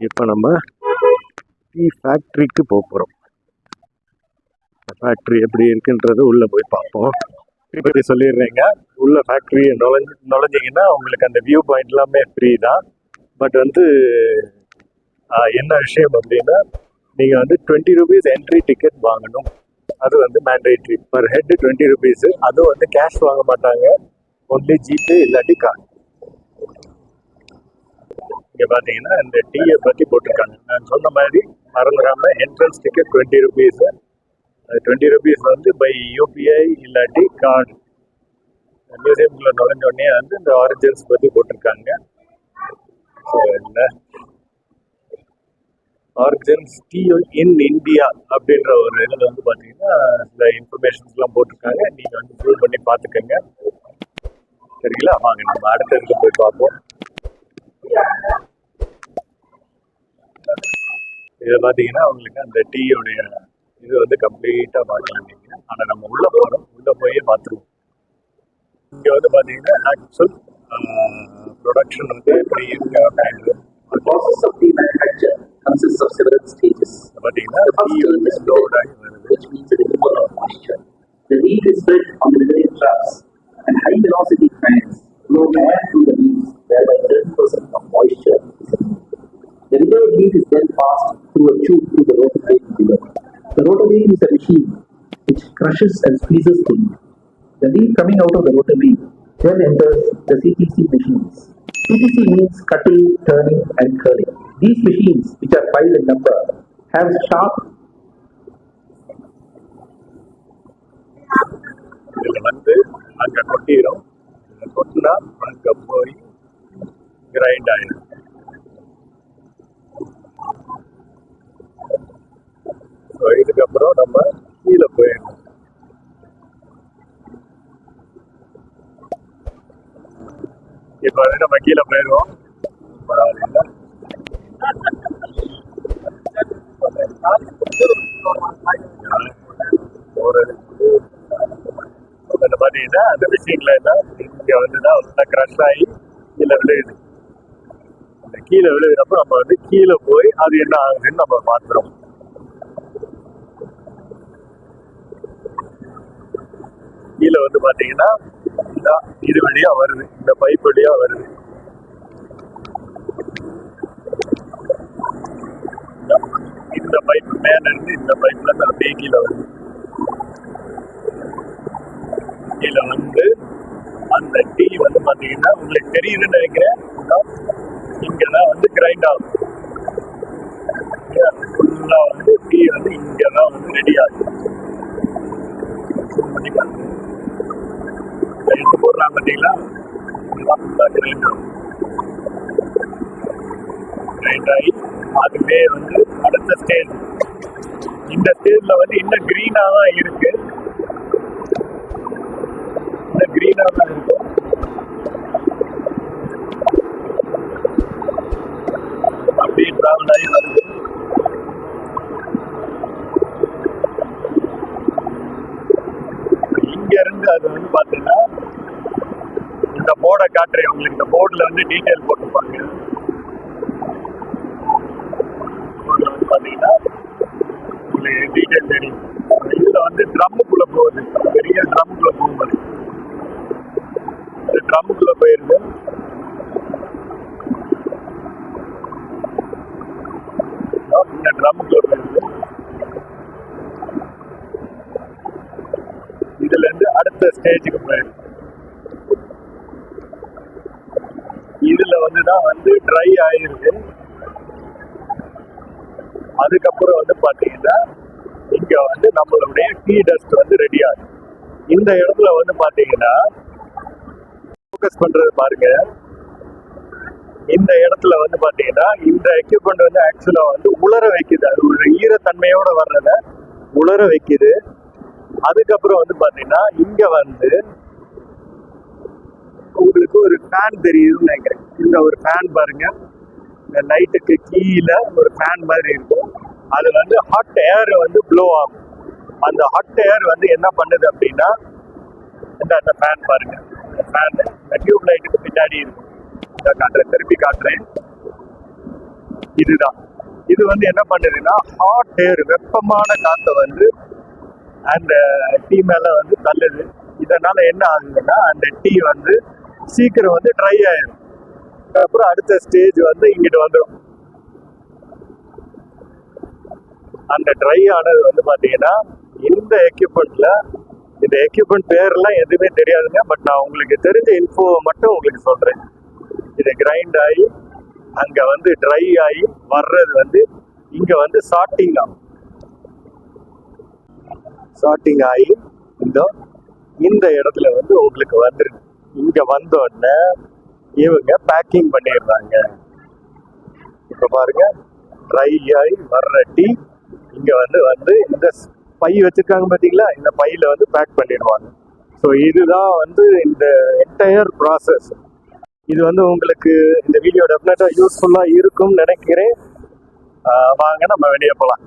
இப்போ நம்ம டீ ஃபேக்ட்ரிக்கு போகிறோம். ஃபேக்ட்ரி எப்படி இருக்குன்றது உள்ளே போய் பார்ப்போம். இப்படி சொல்லிடுறீங்க, உள்ள ஃபேக்ட்ரியை நுழைஞ்சிங்கன்னா உங்களுக்கு அந்த வியூ பாயிண்ட் எல்லாமே ஃப்ரீ தான். பட் என்ன விஷயம் அப்படின்னா, நீங்கள் 20 rupees என்ட்ரி டிக்கெட் வாங்கணும். அது மேண்டேட்ரி. Per head 20 rupees. அதுவும் கேஷ் வாங்க மாட்டாங்க, ஒன்லி ஜிபே இல்லாட்டி கார்டு. இங்கே பார்த்தீங்கன்னா இந்த டீயை பற்றி போட்டிருக்காங்க. நான் சொன்ன மாதிரி மறந்துடாம entrance ticket 20 rupees. 20 rupees by UPI இல்லாட்டி கார்டு. மியூசியம்குள்ள நுழைஞ்சோடனே இந்த ஆரிஜின்ஸ் பற்றி போட்டிருக்காங்க. ஆரிஜின்ஸ் டீ இன் இந்தியா அப்படின்ற ஒரு இதில் பார்த்தீங்கன்னா இந்த இன்ஃபர்மேஷன்ஸ்லாம் போட்டிருக்காங்க. நீங்கள் ஃபுல் பண்ணி பார்த்துக்கோங்க. சரிங்களா? வாங்க நம்ம அடுத்த இடத்துல போய் பார்ப்போம். இதை பார்த்தீங்கன்னா உங்களுக்கு அந்த டீயோடைய இது கம்ப்ளீட்டாக பார்க்கலாம் நீங்கள். ஆனால் நம்ம உள்ளே போகிறோம், உள்ளே போய் பார்த்துருவோம். இங்கே பார்த்தீங்கன்னா ஆக்சுவல் ப்ரொடக்ஷன் எப்படி இருக்கு அப்படின்னு. The process of tea manufacture consists of several stages. பார்த்தீங்கன்னா Which means the removal of moisture. The heat is spread on the leveling troughs and high velocity fans blow air through the leaves, whereby 30% of moisture is removed. The recovered heat is then passed through a tube to the rotor wave below. The rotor wave is a machine which crushes and squeezes the leaf. The leaf coming out of the rotor wave then enters the CTC machines. CTC means cutting, turning and curling. These machines, which are 5 in number, have sharp இதில் அங்கே கொட்டிடும். கொட்டினா அங்கே போய் grind ஆகிடும். இதுக்கப்புறம் நம்ம கீழே போயிடணும். இப்போ நம்ம கீழே போயிடுவோம். பார்த்தீங்கன்னா அந்த மிஷின்ல இங்கே தான் கிரஷ் ஆகி கீழே விழுகுது. அந்த கீழே விழுகிறப்ப நம்ம கீழே போய் அது என்ன ஆகுதுன்னு நம்ம பார்த்துறோம். கீழே பார்த்தீங்கன்னா இது வழியா வருது, இந்த பைப் வழியா வருது. இந்த பைப் மேல இருந்து இந்த பைப்ல அப்படியே கீழே வருது. கீழே அந்த டீ பார்த்தீங்கன்னா உங்களுக்கு தெரியுதுன்னு நினைக்கிறேன். இங்கதான் கிரைண்ட் ஆகும். ஃபுல்லா டீ இங்கதான் ரெடி ஆகும். எடுத்து போடுறாங்க பார்த்தீங்களா, கிரைண்ட் ஆகி அதுவே அடுத்த ஸ்டேஜ். இந்த ஸ்டேஜ்ல இன்னும் கிரீனா தான் இருக்கு. இன்னும் கிரீனா தான் இருக்கும். அப்படியே டிராவல் ஆகி வருது. இங்க இருந்து அது பாத்தீங்கன்னா இந்த போர்டை காட்டுறேன் உங்களுக்கு. இந்த போர்டுல டீட்டெயில் போட்டுருப்பாங்க. பாத்தீங்கன்னா உங்களுக்கு டீட்டெயில் தெரியும். இதுல ட்ரம்முக்குள்ள போகுது, பெரிய ட்ரம்முக்குள்ள போகும்போது ட்ரம்முக்குள்ள போயிருது. இந்த ட்ரம்முக்குள்ள போயிருது. இதுல இருந்து அடுத்த ஸ்டேஜுக்கு போயிருக்கு. இதுல தான் ட்ரை ஆயிருக்கு. அதுக்கப்புறம் பாத்தீங்கன்னா இங்க நம்மளுடைய டீ டஸ்ட் ரெடி ஆகுது. இந்த இடத்துல பாத்தீங்கன்னா ஃபோக்கஸ் பண்றது பாருங்க. இந்த இடத்துல பாத்தீங்கன்னா இந்த எக்யூப்மெண்ட் ஆக்சுவலா உலர வைக்குது. அது ஒரு ஈரத்தன்மையோட வர்றத உலர வைக்குது. அதுக்கப்புறம் பாத்தீங்கன்னா இங்க உங்களுக்கு ஒரு ஃபேன் தெரியுதுன்னு நினைக்கிறேன். இந்த ஒரு ஃபேன் பாருங்க, இந்த லைட்டுக்கு கீழே ஒரு ஃபேன் மாதிரி இருக்கும். அது ஹாட் ஏர் ப்ளோ ஆகும். அந்த ஹாட் ஏர் என்ன பண்ணுது அப்படின்னா, அந்த ஃபேன் பாருங்க. இந்த ஃபேன் டியூப் லைட்டுக்கு பின்னாடி இருக்கும். காட்டுறேன், திருப்பி காட்டுறேன். இதுதான். இது வந்து என்ன பண்ணுதுன்னா ஹாட் ஏர், வெப்பமான காற்றை வந்து அந்த டீ மேல வந்து தள்ளுது. இதனால என்ன ஆகுதுன்னா அந்த டீ வந்து சீக்கிரம் வந்து ட்ரை ஆயிடும். அப்புறம் அடுத்த ஸ்டேஜ் வந்து இங்கிட்டு வந்துடும். அந்த ட்ரை ஆனது வந்து பாத்தீங்கன்னா இந்த எக்யூப்மெண்ட்ல, இந்த எக்யூப்மெண்ட் பேர்லாம் எதுவுமே தெரியாதுங்க. பட் நான் உங்களுக்கு தெரிஞ்ச இன்ஃபோ மட்டும் உங்களுக்கு சொல்றேன். இது கிரைண்ட் ஆகி அங்க வந்து ட்ரை ஆகி வர்றது வந்து இங்க வந்து சார்ட்டிங் ஆகும். சார்ட்டிங் ஆகி இந்த இடத்துல வந்து உங்களுக்கு வந்துருக்கு. இங்க வந்தோடனே இவங்க பேக்கிங் பண்ணிடுறாங்க. இப்ப பாருங்க, ட்ரை ஆகி வர்ற டீ இங்க வந்து இந்த பை வச்சிருக்காங்க பாத்தீங்களா, இந்த பையில வந்து பேக் பண்ணிடுவாங்க. ஸோ இதுதான் வந்து இந்த என்டையர் ப்ராசஸ். இது வந்து உங்களுக்கு இந்த வீடியோ டெஃபினட்டா யூஸ்ஃபுல்லா இருக்கும்னு நினைக்கிறேன். வாங்க நம்ம வெளியே போகலாம்.